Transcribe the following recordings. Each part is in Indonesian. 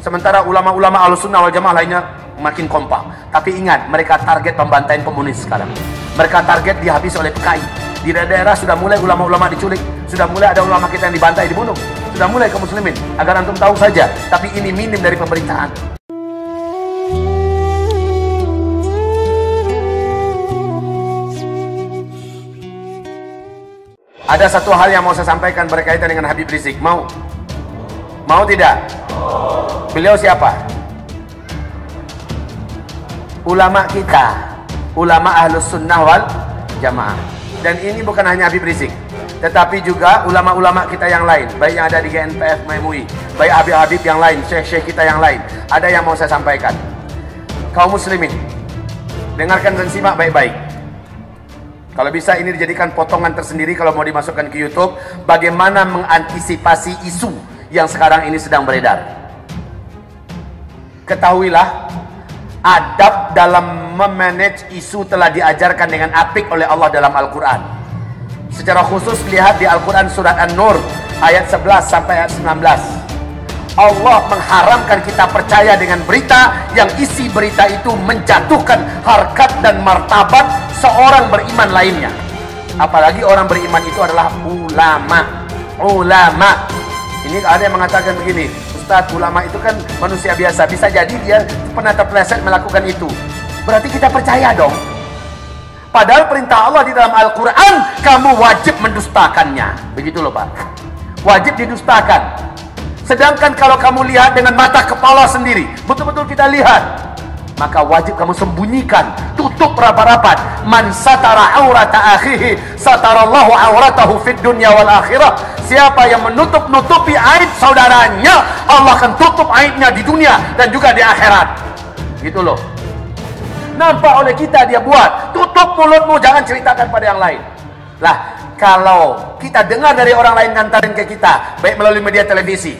Sementara ulama-ulama Ahlussunnah wal Jamaah lainnya makin kompak. Tapi ingat, mereka target pembantaian komunis sekarang. Mereka target dihabis oleh PKI. Di daerah-daerah sudah mulai ulama-ulama diculik, sudah mulai ada ulama kita yang dibantai, dibunuh, sudah mulai kaum muslimin. Agar antum tahu saja, tapi ini minim dari pemberitaan. Ada satu hal yang mau saya sampaikan berkaitan dengan Habib Rizik. Mau? Mau tidak? Beliau siapa? Ulama kita, ulama Ahlussunnah wal Jamaah. Dan ini bukan hanya Habib Rizik, tetapi juga ulama-ulama kita yang lain, baik yang ada di GNPF MUI, baik Habib-Habib yang lain, syekh-syekh kita yang lain. Ada yang mau saya sampaikan. Kaum muslimin, dengarkan dan simak baik-baik. Kalau bisa ini dijadikan potongan tersendiri kalau mau dimasukkan ke YouTube, bagaimana mengantisipasi isu yang sekarang ini sedang beredar. Ketahuilah, adab dalam memanage isu telah diajarkan dengan apik oleh Allah dalam Al-Quran. Secara khusus lihat di Al-Quran surat An-Nur ayat 11 sampai ayat 19. Allah mengharamkan kita percaya dengan berita yang isi berita itu menjatuhkan harkat dan martabat seorang beriman lainnya. Apalagi orang beriman itu adalah ulama. Ulama. Ini ada yang mengatakan begini, Ustadz, ulama itu kan manusia biasa, bisa jadi dia pernah terpeleset melakukan itu. Berarti kita percaya dong. Padahal perintah Allah di dalam Al-Quran, kamu wajib mendustakannya. Begitu loh Pak. Wajib didustakan. Sedangkan kalau kamu lihat dengan mata kepala sendiri, betul-betul kita lihat, maka wajib kamu sembunyikan, tutup rapat-rapat. Man satara aurata akhihi satarallahu auratahu fid dunya wal akhirah. Siapa yang menutup-nutupi aib saudaranya, Allah akan tutup aibnya di dunia dan juga di akhirat. Gitu loh. Nampak oleh kita dia buat, tutup mulutmu, jangan ceritakan pada yang lain. Lah, kalau kita dengar dari orang lain ngantarin ke kita, baik melalui media televisi,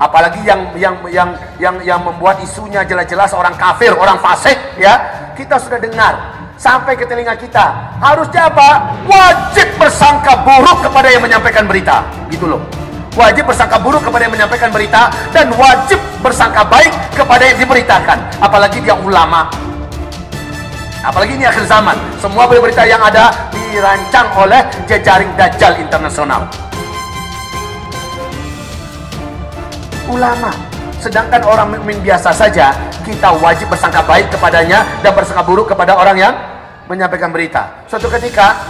apalagi yang membuat isunya jelas-jelas orang kafir, orang fasik, ya, kita sudah dengar sampai ke telinga kita. Harusnya apa? Wajib bersangka buruk kepada yang menyampaikan berita, gitu loh. Wajib bersangka buruk kepada yang menyampaikan berita dan wajib bersangka baik kepada yang diberitakan. Apalagi dia ulama. Apalagi ini akhir zaman, semua berita yang ada dirancang oleh jejaring Dajjal internasional. Ulama. Sedangkan orang mukmin biasa saja, kita wajib bersangka baik kepadanya dan bersangka buruk kepada orang yang menyampaikan berita. Suatu ketika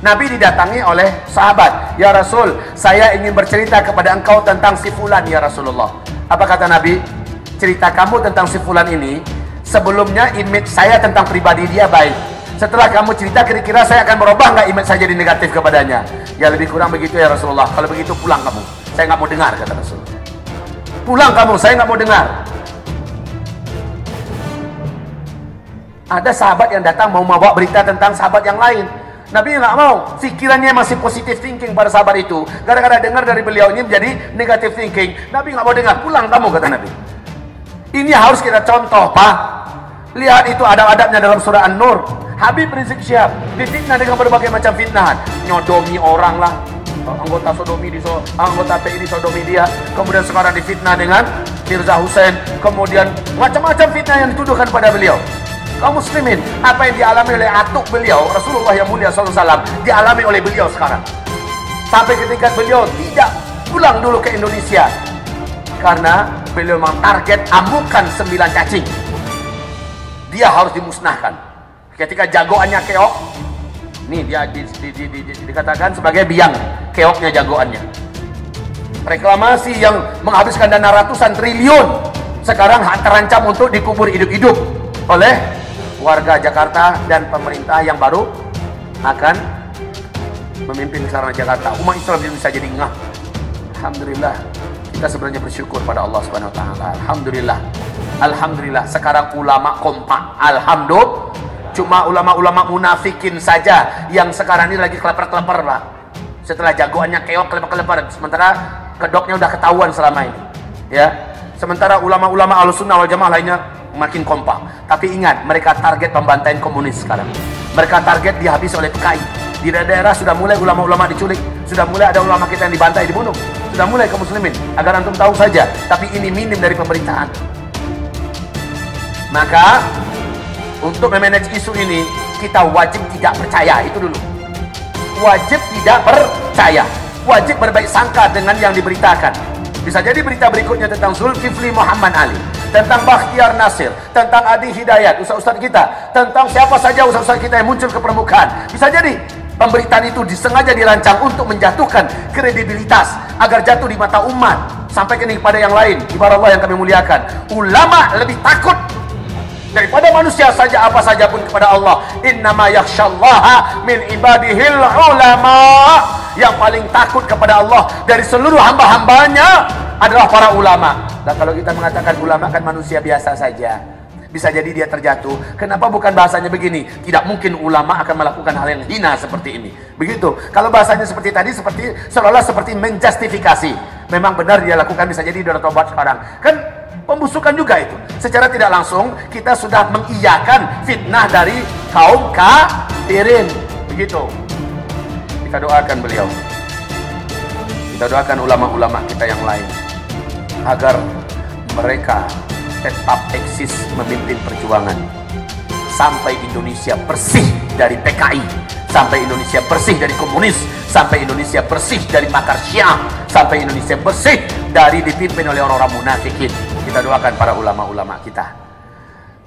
Nabi didatangi oleh sahabat, "Ya Rasul, saya ingin bercerita kepada engkau tentang si fulan ya Rasulullah." Apa kata Nabi? "Cerita kamu tentang si fulan ini, sebelumnya image saya tentang pribadi dia baik. Setelah kamu cerita, kira-kira saya akan berubah nggak image saya jadi negatif kepadanya?" "Ya lebih kurang begitu ya Rasulullah. Kalau begitu pulang kamu. Saya nggak mau dengar," kata Rasul. "Pulang kamu, saya nggak mau dengar." Ada sahabat yang datang mau membawa berita tentang sahabat yang lain. Nabi nggak mau. Pikirannya masih positive thinking pada sahabat itu. Gara-gara dengar dari beliau ini menjadi negative thinking. Nabi nggak mau dengar. "Pulang kamu," kata Nabi. Ini harus kita contoh, Pak. Lihat itu adab-adabnya dalam surah An-Nur. Habib Rizik Syihab difitnah dengan berbagai macam fitnahan. Nyodomi orang lah, anggota sodomi anggota PI di sodomi dia. Kemudian sekarang difitnah dengan Firza Hussein. Kemudian macam-macam fitnah yang dituduhkan pada beliau. Kaum muslimin, apa yang dialami oleh atuk beliau, Rasulullah yang mulia SAW, dialami oleh beliau sekarang. Sampai ketika beliau tidak pulang dulu ke Indonesia, karena beliau memang target amukan 9 cacing. Dia harus dimusnahkan. Ketika jagoannya keok, nih dia dikatakan sebagai biang, keoknya jagoannya. Reklamasi yang menghabiskan dana ratusan triliun, sekarang terancam untuk dikubur hidup-hidup oleh warga Jakarta dan pemerintah yang baru akan memimpin sekarang Jakarta. Umat Islam bisa jadi ngah. Alhamdulillah, kita sebenarnya bersyukur pada Allah Subhanahu wa taala. Alhamdulillah. Alhamdulillah sekarang ulama kompak. Alhamdulillah. Cuma ulama-ulama munafikin saja yang sekarang ini lagi keleper-keleper, Pak. Setelah jagoannya keok keleper-keleper, sementara kedoknya udah ketahuan selama ini. Ya. Sementara ulama-ulama Ahlussunnah wal Jamaah lainnya makin kompak. Tapi ingat, mereka target pembantaian komunis sekarang. Mereka target dihabis oleh PKI. Di daerah-daerah sudah mulai ulama-ulama diculik, sudah mulai ada ulama kita yang dibantai, dibunuh, sudah mulai kaum muslimin. Agar antum tahu saja, tapi ini minim dari pemberitaan. Maka untuk memanage isu ini, kita wajib tidak percaya, itu dulu. Wajib tidak percaya, wajib berbaik sangka dengan yang diberitakan. Bisa jadi berita berikutnya tentang Zulkifli Muhammad Ali, tentang Bakhtiar Nasir, tentang Adi Hidayat, ustaz-ustaz kita, tentang siapa saja ustaz-ustaz kita yang muncul ke permukaan. Bisa jadi pemberitaan itu disengaja dirancang untuk menjatuhkan kredibilitas agar jatuh di mata umat. Sampai kini kepada yang lain, ibarat Allah yang kami muliakan, ulama lebih takut daripada manusia saja, apa saja pun kepada Allah. Innama yakhsyallaha min ibadihil ulama. Yang paling takut kepada Allah dari seluruh hamba-hambanya adalah para ulama. Dan kalau kita mengatakan ulama kan manusia biasa saja, bisa jadi dia terjatuh. Kenapa bukan bahasanya begini? Tidak mungkin ulama akan melakukan hal yang hina seperti ini. Begitu. Kalau bahasanya seperti tadi, seperti seolah-olah seperti menjustifikasi. Memang benar dia lakukan, bisa jadi dia tobat sekarang. Kan pembusukan juga itu. Secara tidak langsung kita sudah mengiyakan fitnah dari kaum kafirin. Begitu. Kita doakan beliau. Kita doakan ulama-ulama kita yang lain agar mereka tetap eksis memimpin perjuangan sampai Indonesia bersih dari PKI, sampai Indonesia bersih dari komunis, sampai Indonesia bersih dari makar Syiah, sampai Indonesia bersih dari dipimpin oleh orang-orang munafikin. Kita doakan para ulama-ulama kita.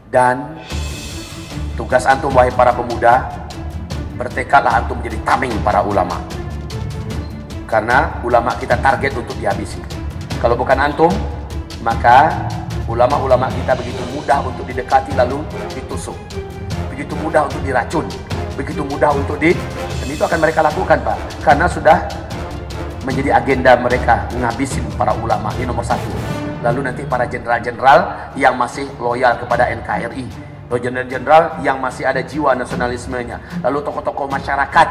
Dan tugas antum wahai para pemuda, bertekadlah antum menjadi tameng para ulama. Karena ulama kita target untuk dihabisi. Kalau bukan antum, maka ulama-ulama kita begitu mudah untuk didekati lalu ditusuk. Begitu mudah untuk diracun. Begitu mudah untuk dan itu akan mereka lakukan, Pak. Karena sudah menjadi agenda mereka menghabisin para ulama. Ini nomor satu. Lalu nanti para jenderal-jenderal yang masih loyal kepada NKRI, jenderal-jenderal yang masih ada jiwa nasionalismenya, lalu tokoh-tokoh masyarakat,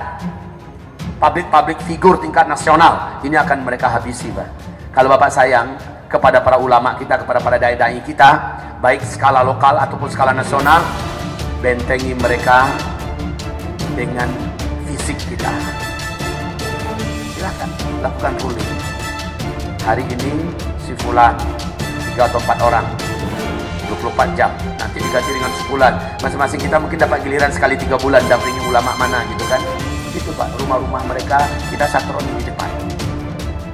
public figur tingkat nasional, ini akan mereka habisi, Pak. Kalau Bapak sayang kepada para ulama kita, kepada para dai-dai kita, baik skala lokal ataupun skala nasional, bentengi mereka dengan fisik kita. Silakan lakukan ruling. Hari ini si fulan 3 atau 4 orang 24 jam, nanti diganti dengan sebulan. Masing-masing kita mungkin dapat giliran sekali 3 bulan dampingi ulama mana gitu kan. Itu Pak, rumah-rumah mereka kita satroni di depan.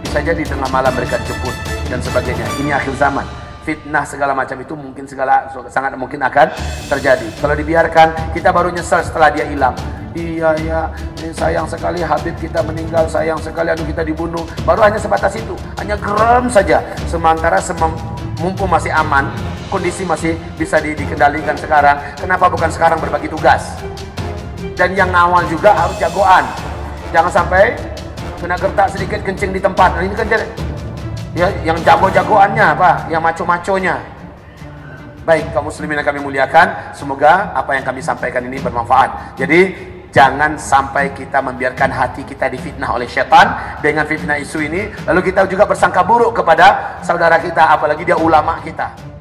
Bisa jadi tengah malam mereka dijemput dan sebagainya. Ini akhir zaman. Fitnah segala macam itu mungkin sangat mungkin akan terjadi. Kalau dibiarkan, kita baru nyesal setelah dia hilang. Iya ya, sayang sekali Habib kita meninggal, sayang sekali aduh kita dibunuh. Baru hanya sebatas itu, hanya geram saja. Sementara mumpung masih aman, kondisi masih bisa dikendalikan sekarang. Kenapa bukan sekarang berbagi tugas? Dan yang ngawal juga harus jagoan. Jangan sampai kena gertak sedikit kencing di tempat. Nah, ini kan ya, yang jago-jagoannya apa? Yang maco-maconya. Baik, kaum muslimin yang kami muliakan, semoga apa yang kami sampaikan ini bermanfaat. Jadi jangan sampai kita membiarkan hati kita difitnah oleh setan dengan fitnah isu ini, lalu kita juga bersangka buruk kepada saudara kita, apalagi dia ulama kita.